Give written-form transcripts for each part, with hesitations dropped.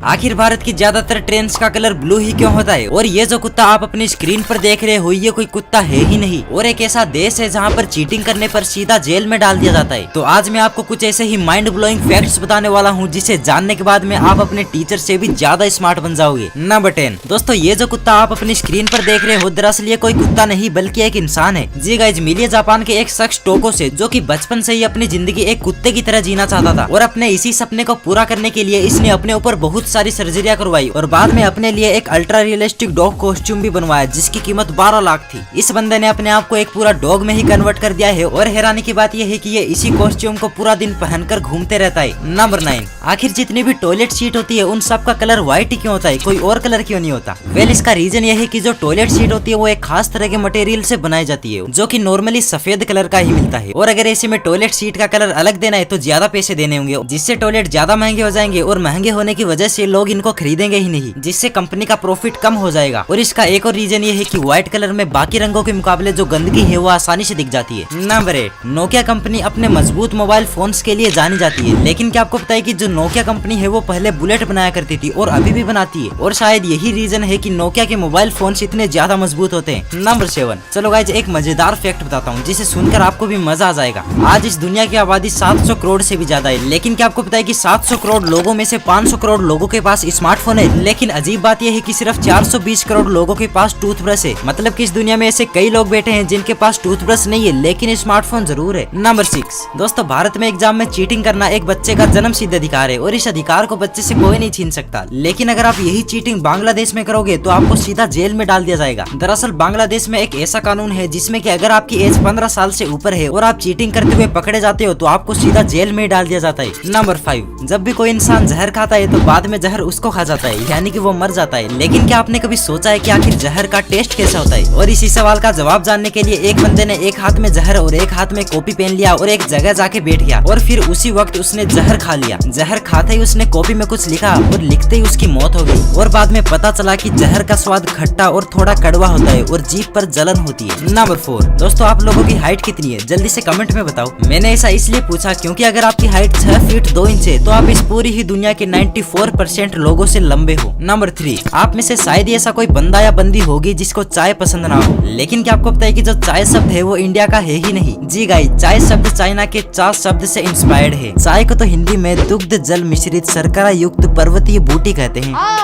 आखिर भारत की ज्यादातर ट्रेन का कलर ब्लू ही क्यों होता है? और ये जो कुत्ता आप अपनी स्क्रीन पर देख रहे हो ये कोई कुत्ता है ही नहीं और एक ऐसा देश है जहाँ पर चीटिंग करने पर सीधा जेल में डाल दिया जाता है। तो आज मैं आपको कुछ ऐसे ही माइंड ब्लोइंग फैक्ट्स बताने वाला हूँ जिसे जानने के बाद में आप अपने टीचर से भी ज्यादा स्मार्ट बन जाओगे। नंबर 10 दोस्तों, ये जो कुत्ता आप अपनी स्क्रीन पर देख रहे हो दरअसल ये कोई कुत्ता नहीं बल्कि एक इंसान है। जी गाइज, मिलिए जापान के एक शख्स टोको से, जो कि बचपन से ही अपनी जिंदगी एक कुत्ते की तरह जीना चाहता था और अपने इसी सपने को पूरा करने के लिए इसने अपने ऊपर बहुत सारी सर्जरियां करवाई और बाद में अपने लिए एक अल्ट्रा रियलिस्टिक डॉग कॉस्ट्यूम भी बनवाया जिसकी कीमत 12 लाख थी। इस बंदे ने अपने आप को एक पूरा डॉग में ही कन्वर्ट कर दिया है और हैरानी की बात यह है कि ये इसी कॉस्ट्यूम को पूरा दिन पहनकर घूमते रहता है। नंबर 9, आखिर जितनी भी टॉयलेट सीट होती है उन सब का कलर व्हाइट ही क्यों होता है, कोई और कलर क्यों नहीं होता? वेल, इसका रीजन ये है कि जो टॉयलेट सीट होती है वो एक खास तरह के मटेरियल से बनाई जाती है जो कि नॉर्मली सफेद कलर का ही मिलता है और अगर ऐसे में टॉयलेट सीट का कलर अलग देना है तो ज्यादा पैसे देने होंगे जिससे टॉयलेट ज्यादा महंगे हो जाएंगे और महंगे होने की वजह से लोग इनको खरीदेंगे ही नहीं, जिससे कंपनी का प्रॉफिट कम हो जाएगा। और इसका एक और रीजन ये है कि व्हाइट कलर में बाकी रंगों के मुकाबले जो गंदगी है वो आसानी से दिख जाती है। नंबर 8, नोकिया कंपनी अपने मजबूत मोबाइल फोन्स के लिए जानी जाती है, लेकिन क्या आपको पता है कि जो नोकिया कंपनी है वो पहले बुलेट बनाया करती थी और अभी भी बनाती है और शायद यही रीजन है कि नोकिया के मोबाइल फोन्स इतने ज्यादा मजबूत होते हैं। नंबर 7, चलो गाइज एक मजेदार फैक्ट बताता हूँ जिसे सुनकर आपको भी मजा आ जाएगा। आज इस दुनिया की आबादी 700 करोड़ से भी ज्यादा है, लेकिन क्या आपको पता है कि 700 करोड़ लोगों में से 500 करोड़ लोगों के पास स्मार्टफोन है। लेकिन अजीब बात यह है कि सिर्फ 420 करोड़ लोगों के पास टूथब्रश है। मतलब कि इस दुनिया में ऐसे कई लोग बैठे हैं जिनके पास टूथब्रश नहीं है लेकिन स्मार्टफोन जरूर है। नंबर 6, दोस्तों भारत में एग्जाम में चीटिंग करना एक बच्चे का जन्म सिद्ध अधिकार है और इस अधिकार को बच्चे से कोई नहीं छीन सकता। लेकिन अगर आप यही चीटिंग बांग्लादेश में करोगे तो आपको सीधा जेल में डाल दिया जाएगा। दरअसल बांग्लादेश में एक ऐसा कानून है जिसमें कि अगर आपकी एज 15 साल से ऊपर है और आप चीटिंग करते हुए पकड़े जाते हो तो आपको सीधा जेल में डाल दिया जाता है। नंबर 5, जब भी कोई इंसान जहर खाता है तो बाद में जहर उसको खा जाता है, यानी कि वो मर जाता है। लेकिन क्या आपने कभी सोचा है कि आखिर जहर का टेस्ट कैसा होता है? और इसी सवाल का जवाब जानने के लिए एक बंदे ने एक हाथ में जहर और एक हाथ में कॉपी पेन लिया और एक जगह जाके बैठ गया और फिर उसी वक्त उसने जहर खा लिया। जहर खाते ही उसने कॉपी में कुछ लिखा और लिखते ही उसकी मौत हो गई और बाद में पता चला कि जहर का स्वाद खट्टा और थोड़ा कड़वा होता है और जीभ पर जलन होती है। नंबर 4, दोस्तों आप लोगों की हाइट कितनी है जल्दी से कमेंट में बताओ। मैंने ऐसा इसलिए पूछा क्योंकि अगर आपकी हाइट 6 फीट 2 इंच है तो आप इस पूरी ही दुनिया के 94% लोगों से लंबे हो। नंबर 3, आप में से शायद ही ऐसा कोई बंदा या बंदी होगी जिसको चाय पसंद ना हो, लेकिन क्या आपको पता है कि जो चाय शब्द है वो इंडिया का है ही नहीं। जी गाइस, चाय शब्द चाइना के चा शब्द से इंस्पायर्ड है। चाय को तो हिंदी में दुग्ध जल मिश्रित शर्करा युक्त पर्वतीय बूटी कहते हैं।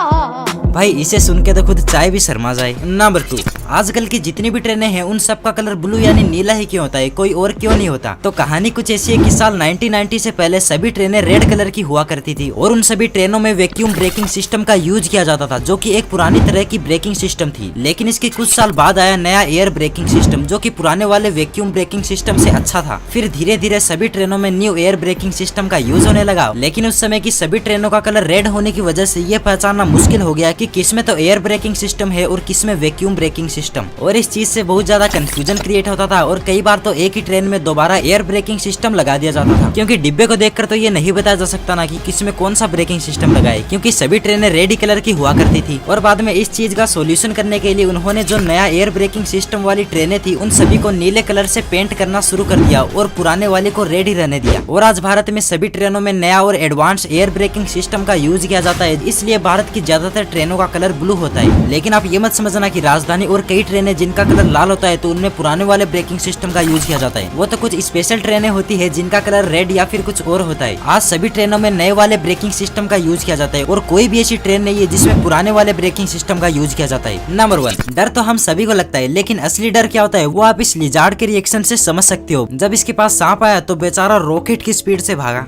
भाई इसे सुन के तो खुद चाय भी शर्मा जाए। नंबर 2, आजकल की जितनी भी ट्रेनें हैं उन सब का कलर ब्लू यानी नीला ही क्यों होता है, कोई और क्यों नहीं होता? तो कहानी कुछ ऐसी है कि साल 1990 से पहले सभी ट्रेनें रेड कलर की हुआ करती थी और उन सभी ट्रेनों में वैक्यूम ब्रेकिंग सिस्टम का यूज किया जाता था जो कि एक पुरानी तरह की ब्रेकिंग सिस्टम थी। लेकिन इसके कुछ साल बाद आया नया एयर ब्रेकिंग सिस्टम जो कि पुराने वाले वैक्यूम ब्रेकिंग सिस्टम से अच्छा था। फिर धीरे धीरे सभी ट्रेनों में न्यू एयर ब्रेकिंग सिस्टम का यूज होने लगा, लेकिन उस समय की सभी ट्रेनों का कलर रेड होने की वजह से ये पहचानना मुश्किल हो गया कि किसमें तो एयर ब्रेकिंग सिस्टम है और किसमें वैक्यूम ब्रेकिंग सिस्टम। और इस चीज से बहुत ज्यादा कंफ्यूजन क्रिएट होता था और कई बार तो एक ही ट्रेन में दोबारा एयर ब्रेकिंग सिस्टम लगा दिया जाता था, क्योंकि डिब्बे को देखकर तो ये नहीं बताया जा सकता ना कि किसमें कौन सा ब्रेकिंग सिस्टम लगाए, क्योंकि सभी ट्रेनें रेड कलर की हुआ करती थी। और बाद में इस चीज का सोल्यूशन करने के लिए उन्होंने जो नया एयर ब्रेकिंग सिस्टम वाली ट्रेनें थी उन सभी को नीले कलर से पेंट करना शुरू कर दिया और पुराने वाले को रेड ही रहने दिया। और आज भारत में सभी ट्रेनों में नया और एडवांस एयर ब्रेकिंग सिस्टम का यूज किया जाता है, इसलिए भारत की ज्यादातर ट्रेनों का कलर ब्लू होता है। लेकिन आप ये मत समझना कि राजधानी और कई ट्रेनें जिनका कलर लाल होता है तो उनमें पुराने वाले ब्रेकिंग सिस्टम का यूज किया जाता है। वो तो कुछ स्पेशल ट्रेनें होती है जिनका कलर रेड या फिर कुछ और होता है। आज सभी ट्रेनों में नए वाले ब्रेकिंग सिस्टम का यूज किया जाता है और कोई भी ऐसी ट्रेन नहीं है जिसमें पुराने वाले ब्रेकिंग सिस्टम का यूज किया जाता है। नंबर 1, डर तो हम सभी को लगता है, लेकिन असली डर क्या होता है वो आप इस लिजार्ड के रिएक्शन से समझ सकते हो। जब इसके पास सांप आया तो बेचारा रॉकेट की स्पीड से भागा।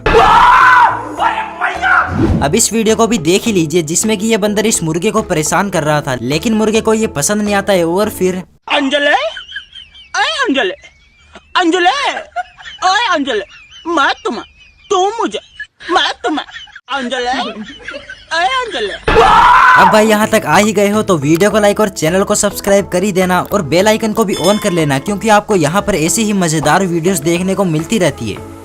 अब इस वीडियो को भी देख ही लीजिए जिसमें कि ये बंदर इस मुर्गे को परेशान कर रहा था, लेकिन मुर्गे को ये पसंद नहीं आता है और फिर अंजले, अंजले, अंजले, ओए अंजले, मैं तुम्हें, तुम मुझे, मैं तुम्हें, अंजले, अंजले। अब भाई यहाँ तक आ ही गए हो तो वीडियो को लाइक और चैनल को सब्सक्राइब कर ही देना और बेल आइकन को भी ऑन कर लेना, क्योंकि आपको यहाँ पर ऐसी ही मजेदार वीडियोस देखने को मिलती रहती है।